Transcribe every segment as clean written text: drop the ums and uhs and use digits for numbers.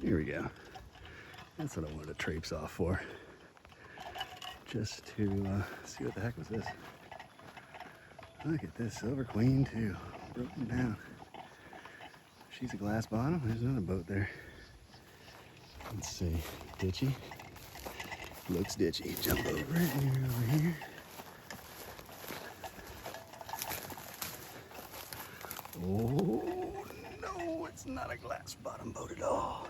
Here we go. That's what I wanted to traipse off for. Just to see what the heck was this. Look at this Silver Queen too, broken down. She's a glass bottom. There's another boat there. Let's see, ditchy. Looks ditchy. Jump over it and you're over here. Oh no, it's not a glass bottom boat at all.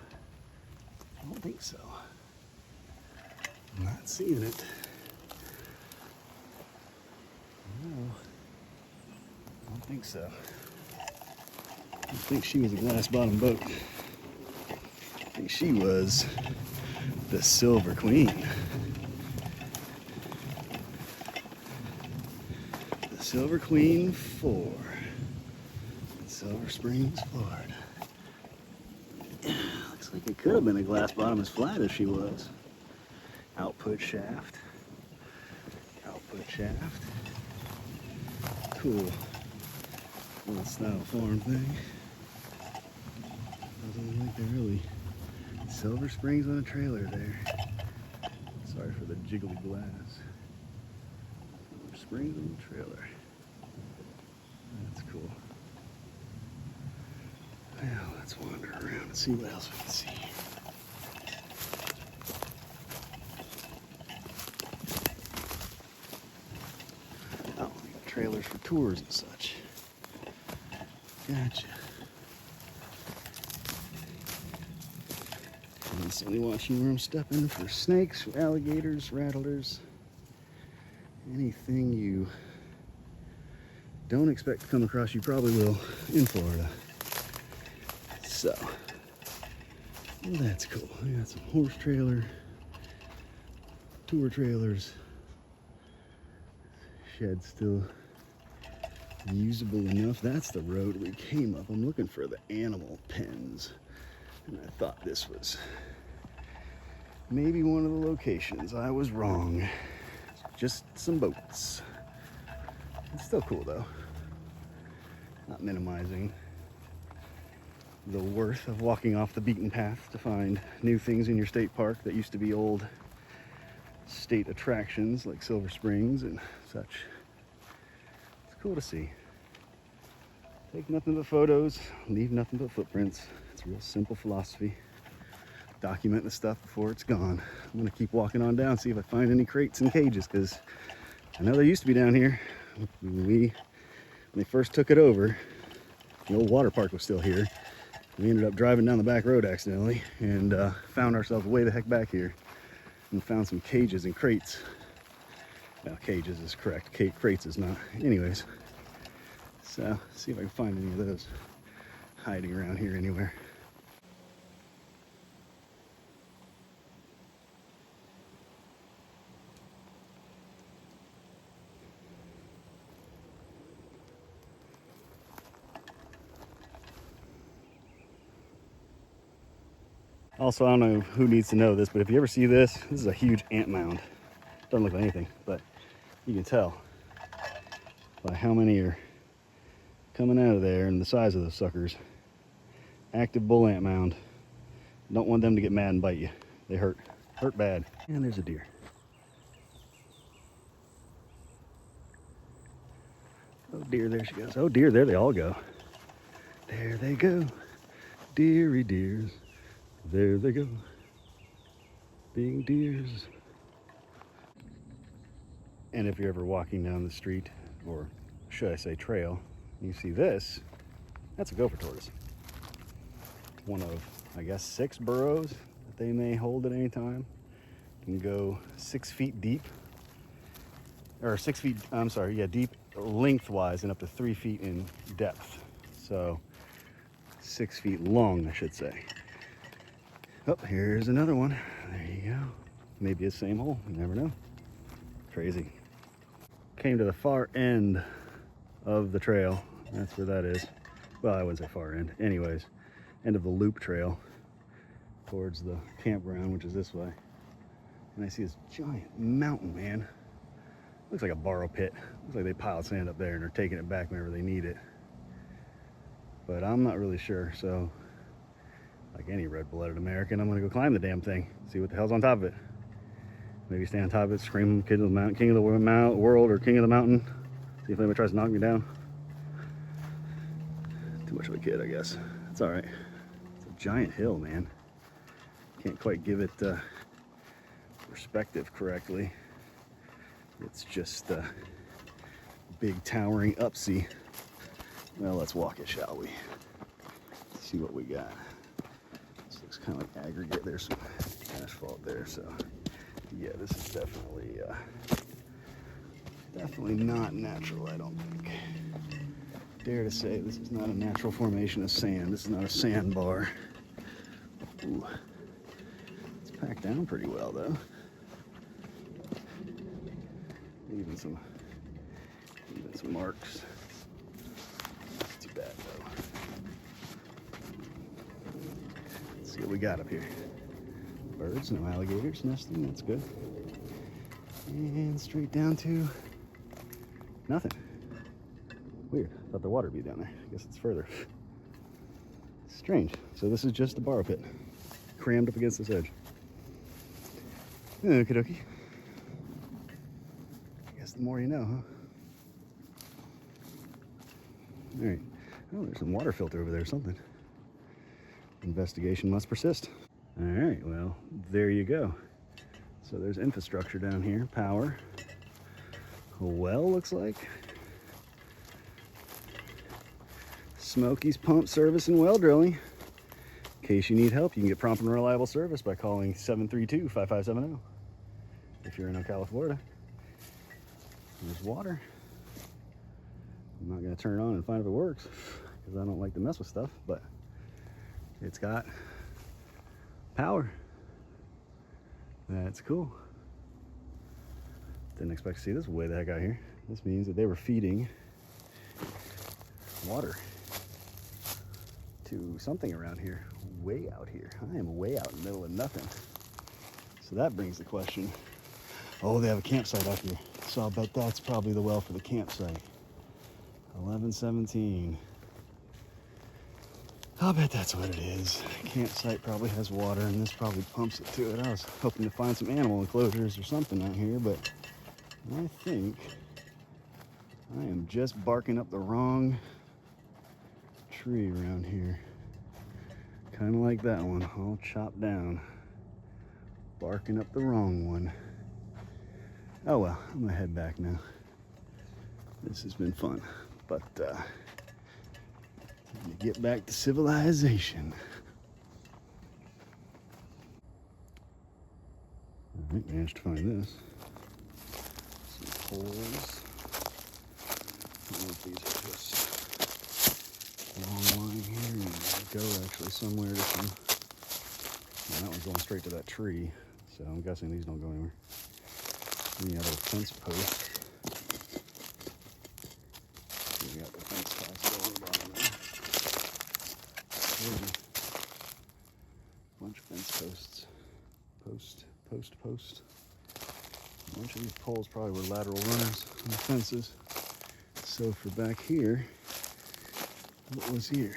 I don't think so. I'm not seeing it. No, I don't think so. I don't think she was a glass bottom boat. I think she was the Silver Queen. The Silver Queen 4 in Silver Springs, Florida. Looks like it could have been a glass bottom as flat as she was. Output shaft. Output shaft. Cool. Little styrofoam thing. Doesn't look like they're really Silver Springs on a trailer there. Sorry for the jiggly glass. Silver Springs on the trailer. That's cool. Well, let's wander around and see what else we can see. Oh, trailers for tours and such. Gotcha. And this only washing room stepping for snakes, alligators, rattlers, anything you don't expect to come across, you probably will in Florida. So, well, that's cool. I got some horse trailer, tour trailers, shed still usable enough. That's the road we came up. I'm looking for the animal pens, and I thought this was maybe one of the locations. I was wrong. Just some boats. It's still cool though. Not minimizing the worth of walking off the beaten path to find new things in your state park that used to be old state attractions like Silver Springs and such. It's cool to see. Take nothing but photos, leave nothing but footprints. It's a real simple philosophy. Document the stuff before it's gone. I'm gonna keep walking on down, see if I find any crates and cages, because I know they used to be down here. When they first took it over, the old water park was still here. We ended up driving down the back road accidentally and found ourselves way the heck back here and found some cages and crates. Now, cages is correct. Crates is not. Anyways, so see if I can find any of those hiding around here anywhere. Also, I don't know who needs to know this, but if you ever see this, this is a huge ant mound. Doesn't look like anything, but you can tell by how many are coming out of there and the size of those suckers. Active bull ant mound. Don't want them to get mad and bite you. They hurt bad. And there's a deer. Oh dear, there she goes. Oh dear, there they all go. There they go. Deary dears. There they go. Being deers. And if you're ever walking down the street, or should I say trail, you see this, that's a gopher tortoise. One of, I guess, 6 burrows that they may hold at any time. You can go 6 feet deep, or 6 feet, I'm sorry, yeah, deep lengthwise and up to 3 feet in depth. So 6 feet long, I should say. Oh, here's another one. There you go. Maybe it's the same hole, you never know. Crazy. Came to the far end of the trail. That's where that is. Well, I wouldn't say far end. Anyways, end of the loop trail towards the campground, which is this way. And I see this giant mountain, man. Looks like a borrow pit. Looks like they piled sand up there and they're taking it back whenever they need it. But I'm not really sure, so Like any red-blooded American, I'm gonna go climb the damn thing, see what the hell's on top of it. Maybe stand on top of it, scream king of the mountain, king of the world, or king of the mountain. See if anybody tries to knock me down. Too much of a kid, I guess. It's all right. It's a giant hill, man. Can't quite give it perspective correctly. It's just a big towering upsea. Well, let's walk it, shall we? Let's see what we got. This looks kind of like aggregate. There's some asphalt there, so yeah, this is definitely not natural, I don't think. Dare to say this is not a natural formation of sand. This is not a sandbar. Ooh. It's packed down pretty well, though. Even some marks. Not too bad, though. Let's see what we got up here. Birds, no alligators nesting, that's good. And straight down to nothing. Weird, I thought the water would be down there. I guess it's further. Strange. So this is just a borrow pit, crammed up against this edge. Okie dokie. I guess the more you know, huh? All right. Oh, there's some water filter over there or something. Investigation must persist. All right, well, there you go. So there's infrastructure down here, power. A well, looks like. Smokey's Pump Service and Well Drilling. In case you need help, you can get prompt and reliable service by calling 732-5570 if you're in Ocala, Florida. There's water. I'm not going to turn it on and find if it works because I don't like to mess with stuff, but it's got power. That's cool. Didn't expect to see this way the heck out here. This means that they were feeding water to something around here, way out here. I am way out in the middle of nothing. So that brings the question, oh, they have a campsite out here. So I'll bet that's probably the well for the campsite. 1117. I'll bet that's what it is. Campsite probably has water and this probably pumps it to it. I was hoping to find some animal enclosures or something out here, but I think I am just barking up the wrong tree around here. Kind of like that one, all chopped down. Barking up the wrong one. Oh well, I'm gonna head back now. This has been fun, but you get back to civilization. All right, managed to find this. Some poles. I don't know if these are just a long line here and go actually somewhere to some. Well, that one's going straight to that tree, so I'm guessing these don't go anywhere. Then you have a fence post. You got the fence post going on the bottom there. Bunch of fence posts. Post. A bunch of these poles probably were lateral runners on the fences. So for back here, what was here?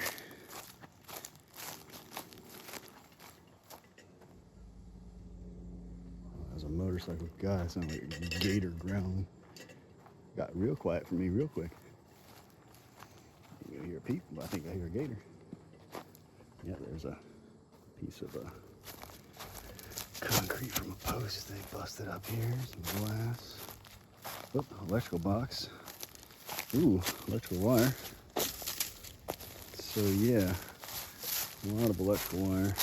There's a motorcycle guy, sounded like a gator growling. Got real quiet for me real quick. You hear a peep, but I think I hear a gator. Yeah, there's a piece of concrete from a post they busted up here. Some glass. Oh, electrical box. Ooh, electrical wire. So yeah, a lot of electrical wire.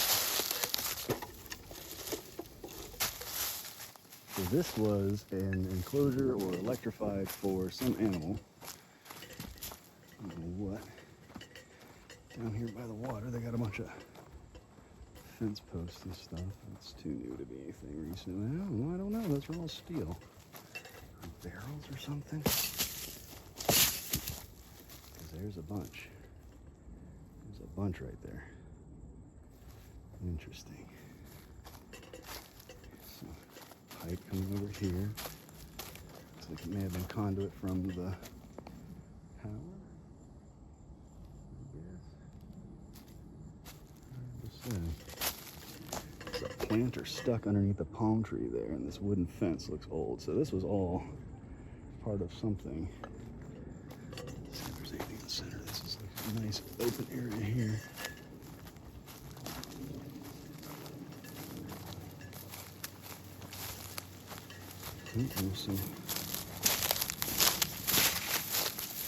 So this was an enclosure or electrified for some animal. I don't know what. Down here by the water, they got a bunch of fence posts and stuff. It's too new to be anything recent. I don't know. Those are all steel. Barrels or something? Because there's a bunch. There's a bunch right there. Interesting. So, pipe coming over here. Looks like it may have been conduit from the power. said. There's a planter stuck underneath the palm tree there, and this wooden fence looks old. So this was all part of something. Let's see if there's anything in the center. This is like a nice open area here. There's some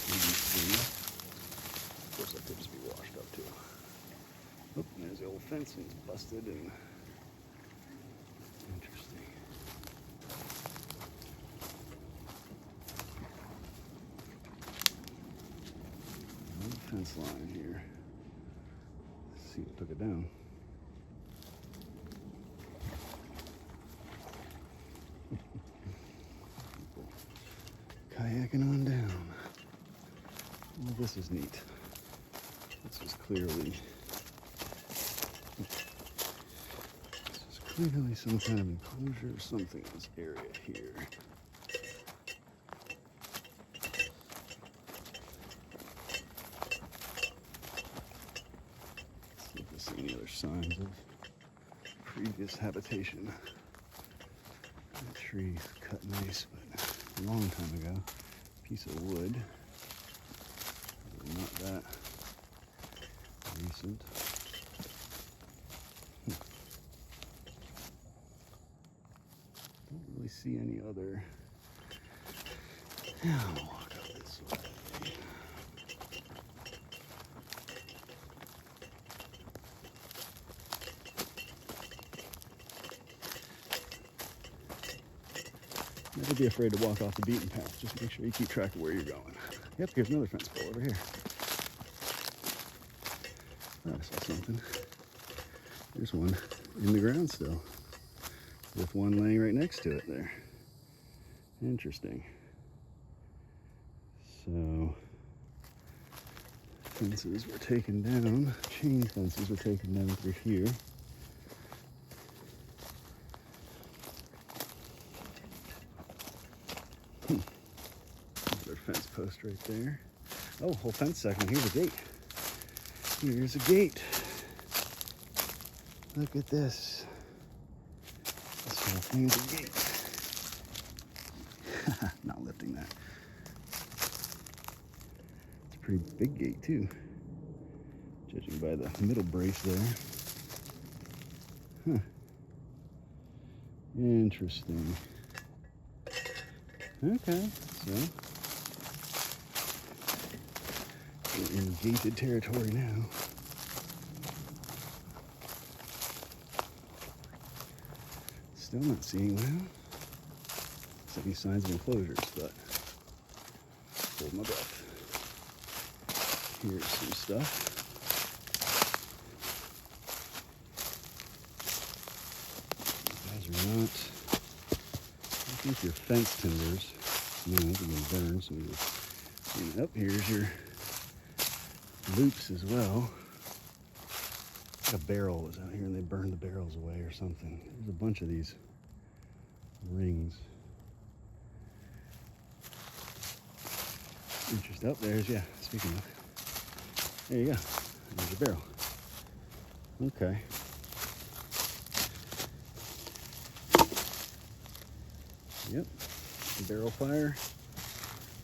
PVC. Of course, that could just be washed up too. Oh, there's the old fence, and it's busted and interesting. Old fence line here. Let's see what took it down. Kayaking on down. Well, this is neat. This is clearly some kind of enclosure or something in this area here. Let's see if there's any other signs of previous habitation. That tree's cut nice, but a long time ago. Piece of wood. Not that recent. Don't really see any other. Now I'll walk up this way. Never be afraid to walk off the beaten path. Just make sure you keep track of where you're going. Yep, here's another fence pole over here. Oh, I saw something. There's one in the ground still, with one laying right next to it there. Interesting. So, fences were taken down, chain fences were taken down through here. Another fence post right there. Oh, whole fence section. Here's a gate. Here's a gate. Look at this. This whole thing is a gate. Not lifting that. It's a pretty big gate too, judging by the middle brace there. Huh. Interesting. Okay, so we're in gated territory now. Still not seeing well. Any signs of enclosures, but hold my breath. Here's some stuff. These guys are not. I think your fence timbers. No, these are gonna burn. So up here's your loops as well. Like a barrel was out here and they burned the barrels away or something. There's a bunch of these rings. Interesting. Oh, there's, yeah, speaking of. There you go. There's a barrel. Okay. Yep. Barrel fire.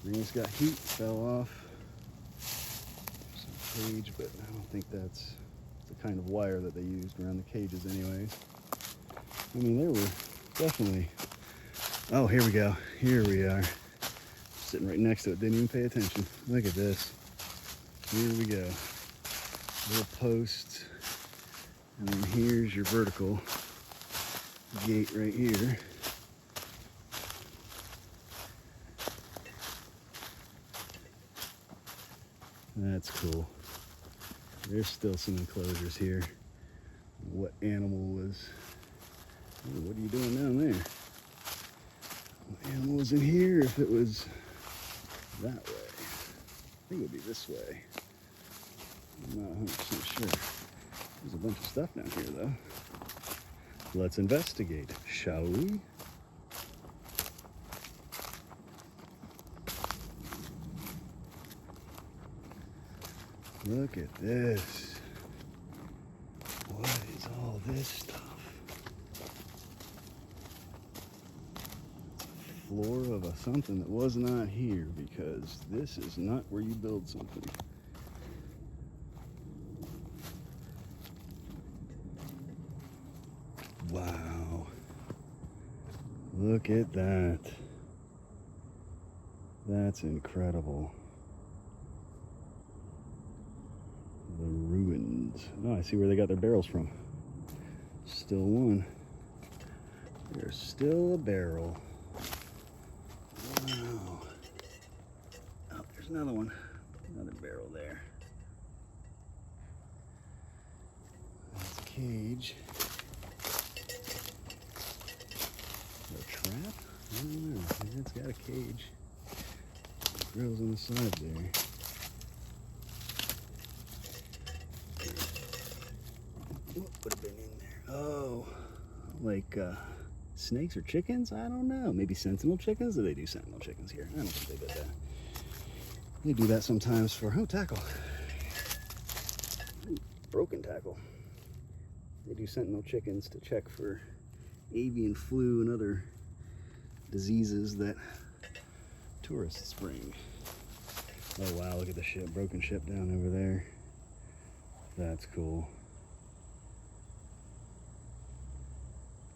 Rings got heat, fell off. Some cage, but I don't think that's the kind of wire that they used around the cages anyways. I mean, there were definitely... Oh, here we go. Here we are. Sitting right next to it, didn't even pay attention. Look at this. Here we go. Little post. And then here's your vertical gate right here. That's cool. There's still some enclosures here. What animal was... Ooh, what are you doing down there? What animal was in here if it was that way? I think it would be this way. I'm not 100% sure. There's a bunch of stuff down here though. Let's investigate, shall we? Look at this. What this stuff. Floor of something that was not here, because this is not where you build something. Wow. Look at that. That's incredible. The ruins. Oh, I see where they got their barrels from. Still one. There's still a barrel. Wow. Oh, there's another one. Another barrel there. That's a cage. A trap? I don't know. It's got a cage. Grills on the side there. What would have been in there? Oh, like snakes or chickens? I don't know. Maybe sentinel chickens? Do they do sentinel chickens here? I don't think they did that. They do that sometimes for, oh, tackle. Ooh, broken tackle. They do sentinel chickens to check for avian flu and other diseases that tourists bring. Oh wow, look at the ship, broken ship down over there. That's cool.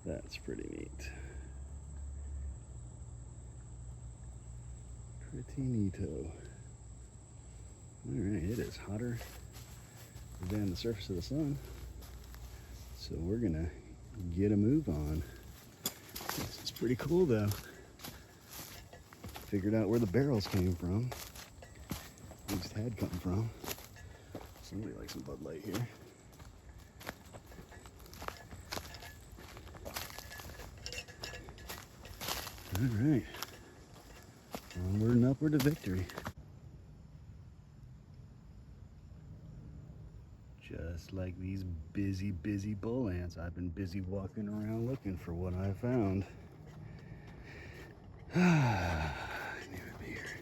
That's pretty neat. Pretty neato. Alright, it is hotter than the surface of the sun. So we're gonna get a move on. This is pretty cool though. Figured out where the barrels came from. At least had come from. Somebody likes some Bud Light here. Alright. Onward and upward to victory. Just like these busy bull ants, I've been busy walking around looking for what I found. I knew it'd be here.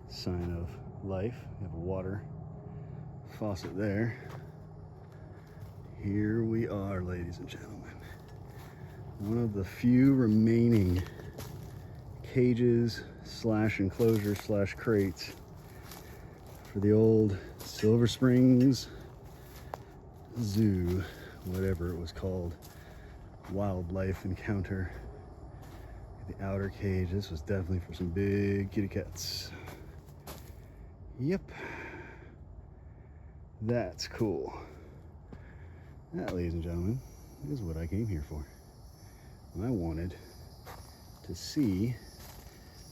Sign of life. We have a water faucet there. Here we are, ladies and gentlemen. One of the few remaining cages slash enclosures slash crates for the old Silver Springs Zoo, whatever it was called. Wildlife encounter. The outer cage. This was definitely for some big kitty cats. Yep. That's cool. That, ladies and gentlemen, is what I came here for. I wanted to see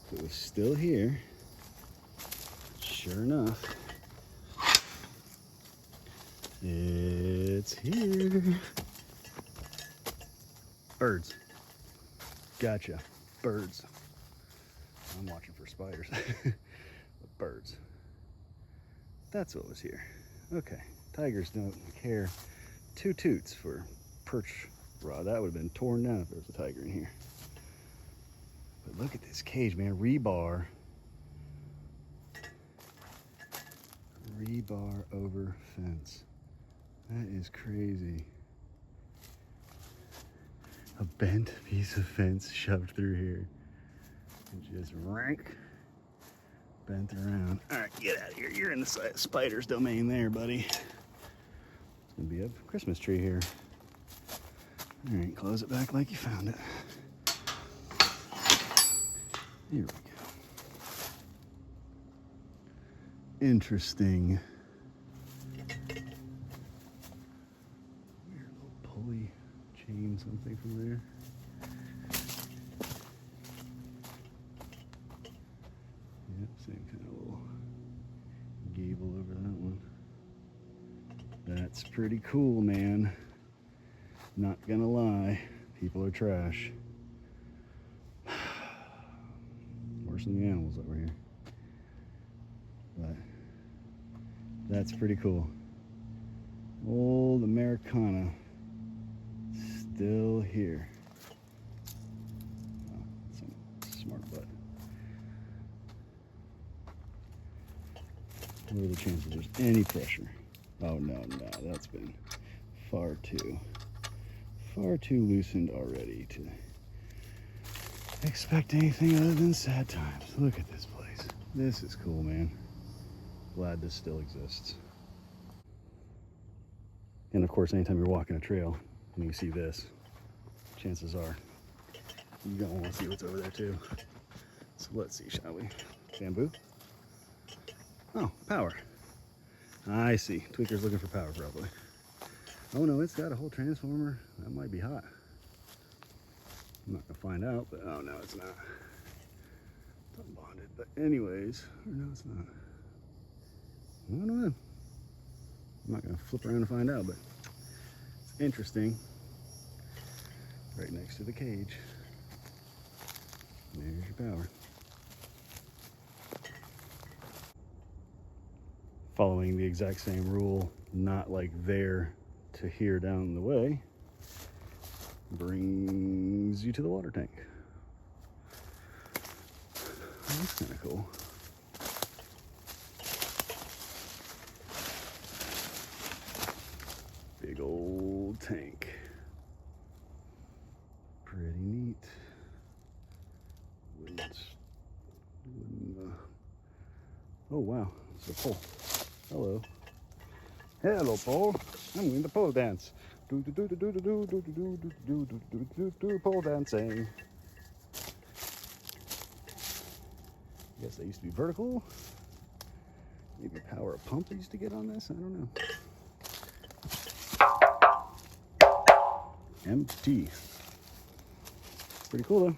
if it was still here. Sure enough, it's here. Birds. Gotcha. Birds. I'm watching for spiders. But birds. That's what was here. Okay. Tigers don't care two toots for perch rod. That would have been torn down if there was a tiger in here. But look at this cage, man. Rebar. Rebar over fence. That is crazy. A bent piece of fence shoved through here. And just rank bent around. All right, get out of here. You're in the spider's domain there, buddy. It's gonna be a Christmas tree here. All right, close it back like you found it. Here we go. Interesting. Weird little pulley chain, something from there. Yep, same kind of little gable over that one. That's pretty cool, man. Not gonna lie, people are trash. Worse than the animals over here. But that's pretty cool. Old Americana still here. Oh, some smart butt. What are the chances there's any pressure? Oh no, that's been far too loosened already to expect anything other than sad times. Look at this place. This is cool, man. Glad this still exists. And of course, anytime you're walking a trail and you see this, chances are you're gonna want to see what's over there too. So let's see, shall we? Bamboo? Oh, power. I see. Tweaker's looking for power probably. Oh no, it's got a whole transformer. That might be hot. I'm not gonna find out, but oh no, it's not. It's unbonded. But anyways, no, it's not. I don't know. I'm not gonna flip around and find out, but it's interesting. Right next to the cage. There's your power. Following the exact same rule, not like there to here down the way, brings you to the water tank. That's kind of cool. Big old tank. Pretty neat. Oh wow, it's a pole. Hello. Hello, pole. I'm in the pole dance. Do pole dancing. I guess they used to be vertical. Maybe power a pump they used to get on this. I don't know. Empty. Pretty cool though.